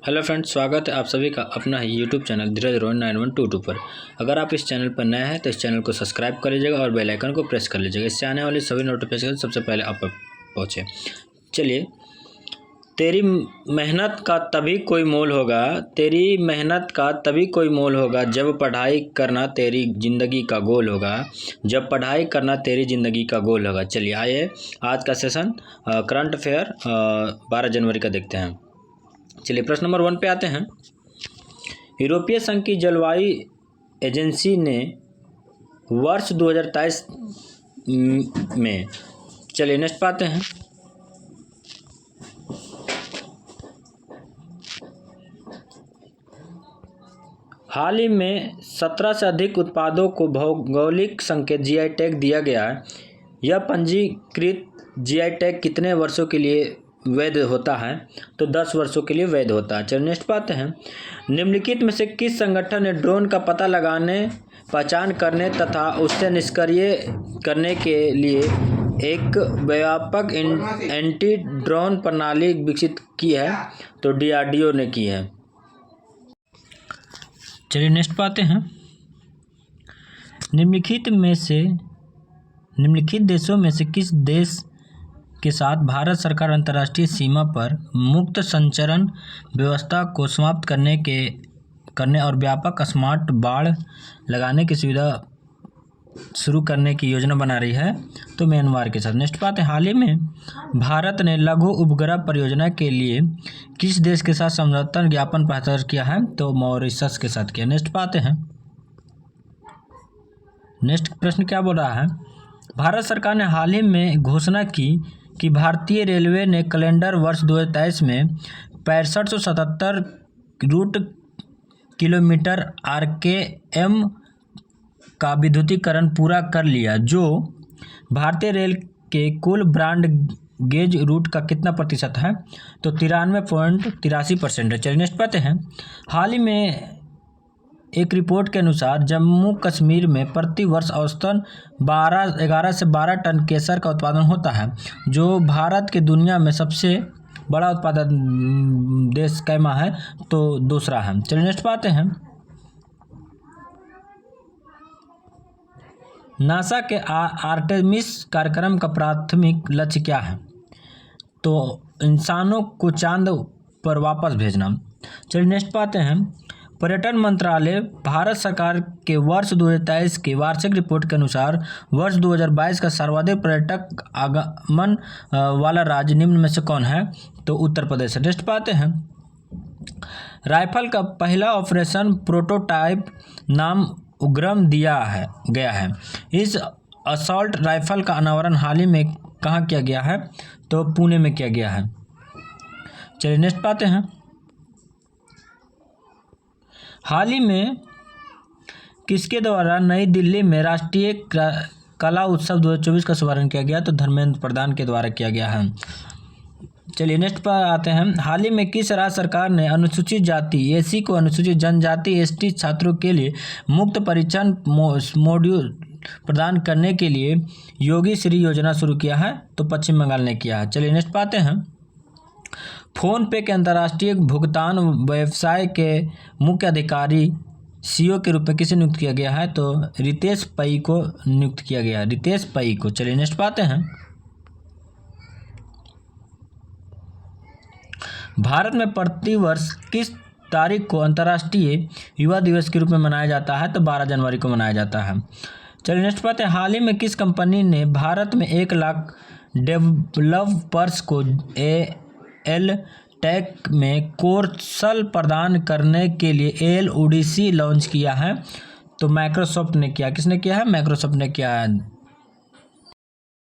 Hello friends, स्वागत है आप सभी का अपना ही यूट्यूब चैनल धीरज रोहन 9122 पर। अगर आप इस चैनल पर नए हैं तो इस चैनल को सब्सक्राइब कर लीजिएगा और बेल आइकन को प्रेस कर लीजिएगा। इससे आने वाली सभी नोटिफिकेशन सबसे पहले आप पर पहुँचे। चलिए, तेरी मेहनत का तभी कोई मोल होगा, तेरी मेहनत का तभी कोई मोल होगा जब पढ़ाई करना तेरी ज़िंदगी का गोल होगा, जब पढ़ाई करना तेरी ज़िंदगी का गोल होगा। चलिए आइए आज का सेशन करंट अफेयर 12 जनवरी का देखते हैं। चलिए प्रश्न नंबर 1 पे आते हैं। यूरोपीय संघ की जलवायु एजेंसी ने वर्ष 2023 में, चलिए नेक्स्ट पाते हैं। हाल ही में 17 से अधिक उत्पादों को भौगोलिक संकेत जीआई टैग दिया गया है। यह पंजीकृत जीआई टैग कितने वर्षों के लिए वैध होता है? तो 10 वर्षों के लिए वैध होता है। चलिए नेक्स्ट पाते हैं। निम्नलिखित में से किस संगठन ने ड्रोन का पता लगाने, पहचान करने तथा उससे निष्क्रिय करने के लिए एक व्यापक एंटी ड्रोन प्रणाली विकसित की है? तो डीआरडीओ ने की है। चलिए नेक्स्ट पाते हैं। निम्नलिखित देशों में से किस देश के साथ भारत सरकार अंतर्राष्ट्रीय सीमा पर मुक्त संचरण व्यवस्था को समाप्त करने और व्यापक स्मार्ट बाड़ लगाने की सुविधा शुरू करने की योजना बना रही है? तो म्यांमार के साथ। नेक्स्ट पाते हैं। हाल ही में भारत ने लघु उपग्रह परियोजना के लिए किस देश के साथ समझौता ज्ञापन पर हस्ताक्षर किया है? तो मॉरिशस के साथ किया। नेक्स्ट पाते हैं। नेक्स्ट प्रश्न क्या बोल रहा है? भारत सरकार ने हाल ही में घोषणा की कि भारतीय रेलवे ने कैलेंडर वर्ष 2023 में 6577 रूट किलोमीटर आरकेएम का विद्युतीकरण पूरा कर लिया, जो भारतीय रेल के कुल ब्रॉड गेज रूट का कितना प्रतिशत है? तो 93.83% है। चलिए नेक्स्ट पाते हैं। हाल ही में एक रिपोर्ट के अनुसार जम्मू कश्मीर में प्रति वर्ष औसतन 11 से 12 टन केसर का उत्पादन होता है, जो भारत के दुनिया में सबसे बड़ा उत्पादन देश कैमा है? तो दूसरा है। चलिए नेक्स्ट पाते हैं। नासा के आर्टेमिस कार्यक्रम का प्राथमिक लक्ष्य क्या है? तो इंसानों को चांद पर वापस भेजना। चलिए नेक्स्ट पाते हैं। पर्यटन मंत्रालय भारत सरकार के वर्ष 2023 की वार्षिक रिपोर्ट के अनुसार वर्ष 2022 का सर्वाधिक पर्यटक आगमन वाला राज्य निम्न में से कौन है? तो उत्तर प्रदेश है। नेक्स्ट पाते हैं। राइफल का पहला ऑपरेशन प्रोटोटाइप नाम उग्रम गया है। इस असॉल्ट राइफल का अनावरण हाल ही में कहाँ किया गया है? तो पुणे में किया गया है। चलिए नेक्स्ट पाते हैं। हाल ही में किसके द्वारा नई दिल्ली में राष्ट्रीय कला उत्सव 2024 का शुभारंभ किया गया? तो धर्मेंद्र प्रधान के द्वारा किया गया है। चलिए नेक्स्ट पर आते हैं। हाल ही में किस राज्य सरकार ने अनुसूचित जाति एसी को अनुसूचित जनजाति एसटी छात्रों के लिए मुक्त परीक्षण मॉड्यूल प्रदान करने के लिए योगी श्री योजना शुरू किया है? तो पश्चिम बंगाल ने किया है। चलिए नेक्स्ट पाते हैं। फोन पे के अंतर्राष्ट्रीय भुगतान व्यवसाय के मुख्य अधिकारी सीईओ के रूप में किसे नियुक्त किया गया है? तो रितेश पै को नियुक्त किया गया है। रितेश पै को। चलिए नेक्स्ट पाते हैं। भारत में प्रतिवर्ष किस तारीख को अंतर्राष्ट्रीय युवा दिवस के रूप में मनाया जाता है? तो 12 जनवरी को मनाया जाता है। चलिए नेक्स्ट पाते हैं। हाल ही में किस कंपनी ने भारत में 1 लाख डेवलपर्स को एल टेक में कौशल प्रदान करने के लिए एल ओडीसी लॉन्च किया है? तो माइक्रोसॉफ्ट ने किया। किसने किया है? माइक्रोसॉफ्ट ने किया है।